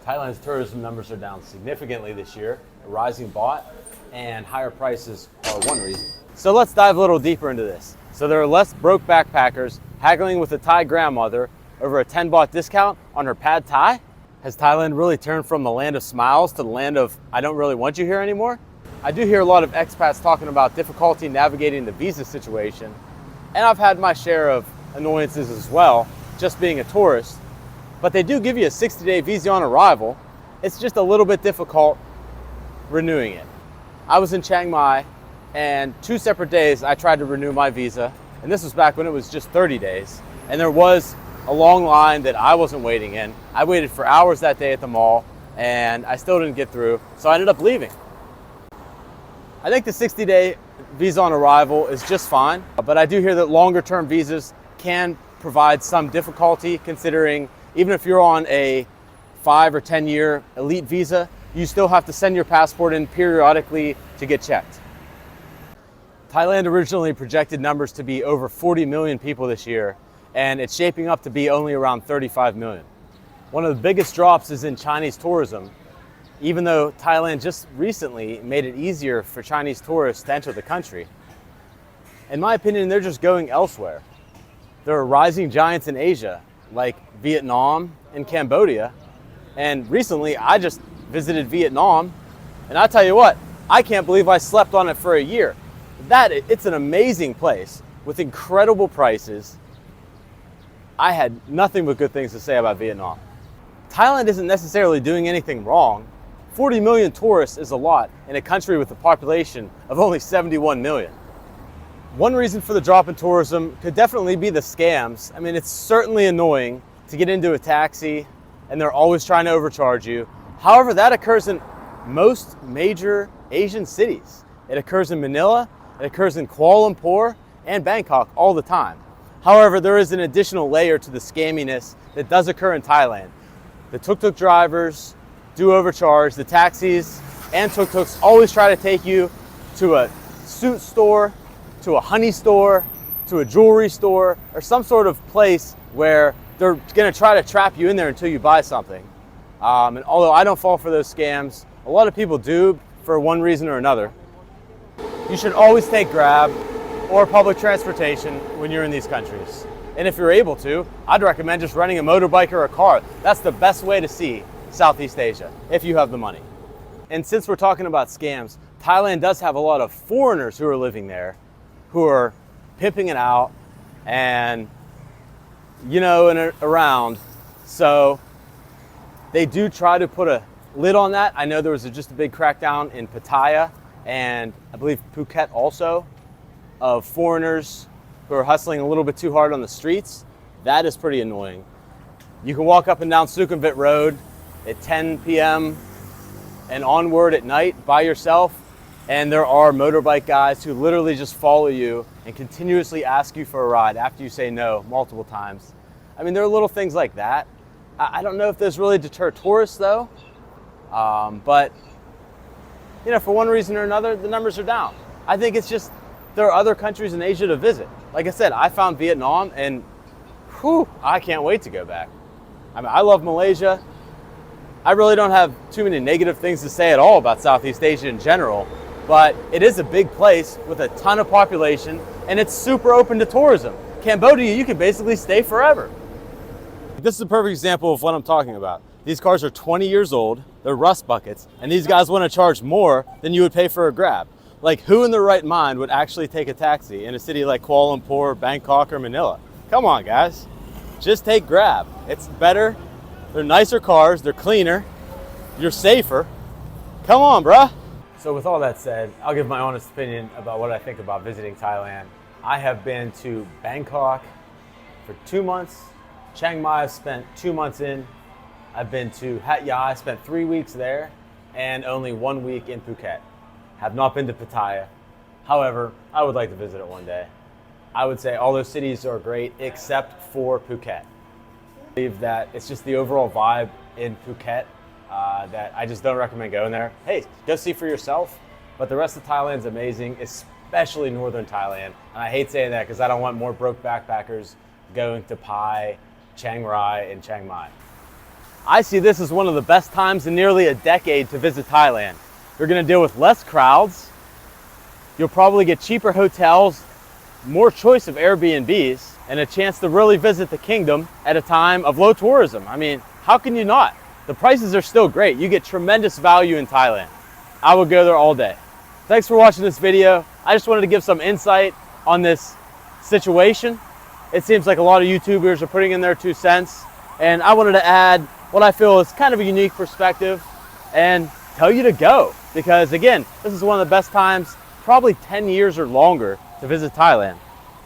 Thailand's tourism numbers are down significantly this year. A rising baht and higher prices are one reason. So let's dive a little deeper into this. So there are less broke backpackers haggling with a Thai grandmother over a 10 baht discount on her pad Thai? Has Thailand really turned from the land of smiles to the land of I don't really want you here anymore? I do hear a lot of expats talking about difficulty navigating the visa situation, and I've had my share of annoyances as well, just being a tourist. But they do give you a 60-day visa on arrival. It's just a little bit difficult renewing it. I was in Chiang Mai, and 2 separate days I tried to renew my visa, and this was back when it was just 30 days. And there was a long line that I wasn't waiting in. I waited for hours that day at the mall, and I still didn't get through, so I ended up leaving. I think the 60-day visa on arrival is just fine, but I do hear that longer-term visas can provide some difficulty, considering even if you're on a 5 or 10-year elite visa, you still have to send your passport in periodically to get checked. Thailand originally projected numbers to be over 40 million people this year, and it's shaping up to be only around 35 million. One of the biggest drops is in Chinese tourism, even though Thailand just recently made it easier for Chinese tourists to enter the country. In my opinion, they're just going elsewhere. There are rising giants in Asia, like Vietnam and Cambodia. And recently, I just visited Vietnam, and I tell you what, I can't believe I slept on it for a year. It's an amazing place with incredible prices. I had nothing but good things to say about Vietnam. Thailand isn't necessarily doing anything wrong. 40 million tourists is a lot in a country with a population of only 71 million. One reason for the drop in tourism could definitely be the scams. I mean, it's certainly annoying to get into a taxi and they're always trying to overcharge you. However, that occurs in most major Asian cities. It occurs in Manila, it occurs in Kuala Lumpur and Bangkok all the time. However, there is an additional layer to the scamminess that does occur in Thailand. The tuk-tuk drivers do overcharge. The taxis and tuk-tuks always try to take you to a suit store, to a honey store, to a jewelry store, or some sort of place where they're gonna try to trap you in there until you buy something. And although I don't fall for those scams, a lot of people do for one reason or another. You should always take Grab or public transportation when you're in these countries. And if you're able to, I'd recommend just renting a motorbike or a car. That's the best way to see Southeast Asia, if you have the money. And since we're talking about scams, Thailand does have a lot of foreigners who are living there, who are pimping it out and, and around. So they do try to put a lid on that. I know there was just a big crackdown in Pattaya and I believe Phuket also, of foreigners who are hustling a little bit too hard on the streets. That is pretty annoying. You can walk up and down Sukhumvit Road at 10 p.m. and onward at night by yourself, and there are motorbike guys who literally just follow you and continuously ask you for a ride after you say no multiple times. I mean, there are little things like that. I don't know if those really deter tourists though, but for one reason or another, the numbers are down. I think it's just there are other countries in Asia to visit. Like I said, I found Vietnam and I can't wait to go back. I mean, I love Malaysia. I really don't have too many negative things to say at all about Southeast Asia in general, but it is a big place with a ton of population and it's super open to tourism. Cambodia, you can basically stay forever. This is a perfect example of what I'm talking about. These cars are 20 years old, they're rust buckets, and these guys want to charge more than you would pay for a Grab. Like, who in their right mind would actually take a taxi in a city like Kuala Lumpur, Bangkok, or Manila? Come on, guys. Just take Grab. It's better. They're nicer cars, they're cleaner, you're safer. Come on, bruh. So with all that said, I'll give my honest opinion about what I think about visiting Thailand. I have been to Bangkok for 2 months. Chiang Mai I've spent 2 months in. I've been to Hat Yai, spent 3 weeks there, and only 1 week in Phuket. Have not been to Pattaya. However, I would like to visit it one day. I would say all those cities are great except for Phuket. I believe that it's just the overall vibe in Phuket that I just don't recommend going there. Hey, go see for yourself, but the rest of Thailand's amazing, especially northern Thailand. And I hate saying that because I don't want more broke backpackers going to Pai, Chiang Rai, and Chiang Mai. I see this as one of the best times in nearly a decade to visit Thailand. You're going to deal with less crowds. You'll probably get cheaper hotels, more choice of Airbnbs, and a chance to really visit the kingdom at a time of low tourism. I mean, how can you not? The prices are still great. You get tremendous value in Thailand. I would go there all day. Thanks for watching this video. I just wanted to give some insight on this situation. It seems like a lot of YouTubers are putting in their 2 cents, and I wanted to add what I feel is kind of a unique perspective and tell you to go, because again, this is one of the best times, probably 10 years or longer, to visit Thailand.